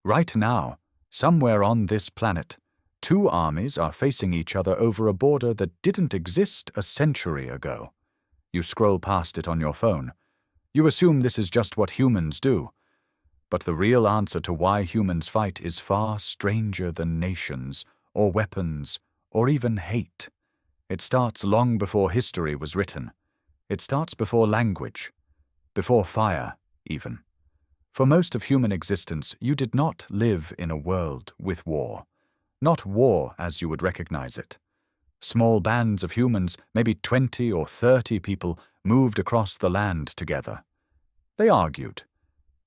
Right now, somewhere on this planet, two armies are facing each other over a border that didn't exist a century ago. You scroll past it on your phone. You assume this is just what humans do. But the real answer to why humans fight is far stranger than nations, or weapons, or even hate. It starts long before history was written. It starts before language, before fire, even. For most of human existence, you did not live in a world with war. Not war as you would recognize it. Small bands of humans, maybe 20 or 30 people, moved across the land together. They argued.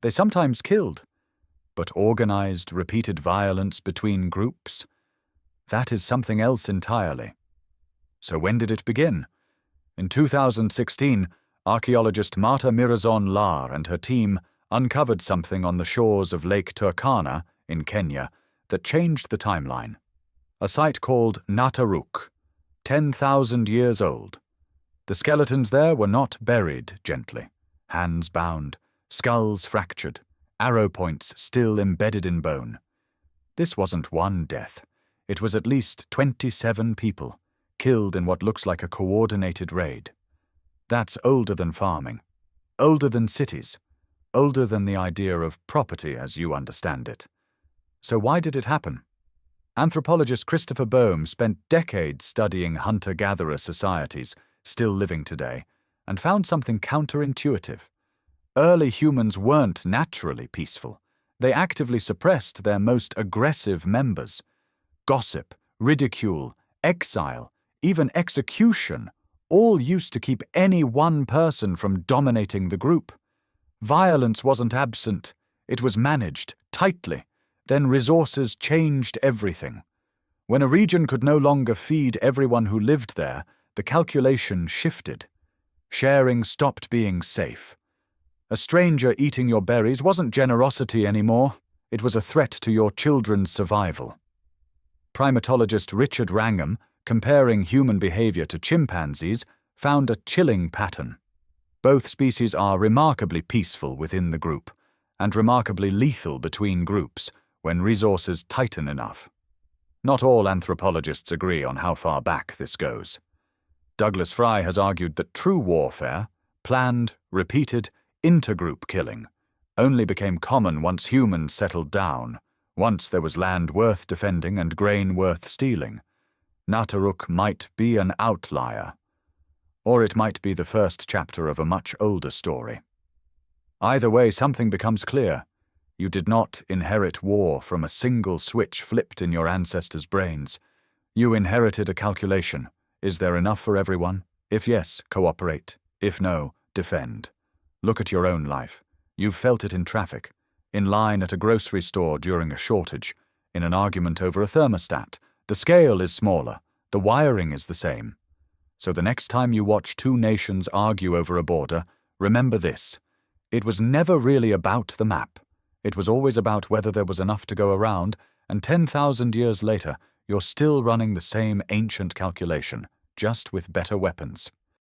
They sometimes killed. But organized, repeated violence between groups? That is something else entirely. So when did it begin? In 2016, archaeologist Marta Mirazon-Lar and her team uncovered something on the shores of Lake Turkana in Kenya that changed the timeline. A site called Nataruk, 10,000 years old. The skeletons there were not buried gently, hands bound, skulls fractured, arrow points still embedded in bone. This wasn't one death. It was at least 27 people, killed in what looks like a coordinated raid. That's older than farming, older than cities, older than the idea of property as you understand it. So why did it happen? Anthropologist Christopher Boehm spent decades studying hunter-gatherer societies, still living today, and found something counterintuitive. Early humans weren't naturally peaceful. They actively suppressed their most aggressive members. Gossip, ridicule, exile, even execution, all used to keep any one person from dominating the group. Violence wasn't absent. It was managed, tightly. Then resources changed everything. When a region could no longer feed everyone who lived there, the calculation shifted. Sharing stopped being safe. A stranger eating your berries wasn't generosity anymore. It was a threat to your children's survival. Primatologist Richard Wrangham, comparing human behavior to chimpanzees, found a chilling pattern. Both species are remarkably peaceful within the group, and remarkably lethal between groups when resources tighten enough. Not all anthropologists agree on how far back this goes. Douglas Fry has argued that true warfare, planned, repeated, intergroup killing, only became common once humans settled down, once there was land worth defending and grain worth stealing. Nataruk might be an outlier, or it might be the first chapter of a much older story. Either way, something becomes clear. You did not inherit war from a single switch flipped in your ancestors' brains. You inherited a calculation. Is there enough for everyone? If yes, cooperate. If no, defend. Look at your own life. You've felt it in traffic, in line at a grocery store during a shortage, in an argument over a thermostat. The scale is smaller. The wiring is the same. So the next time you watch two nations argue over a border, remember this. It was never really about the map. It was always about whether there was enough to go around, and 10,000 years later, you're still running the same ancient calculation, just with better weapons.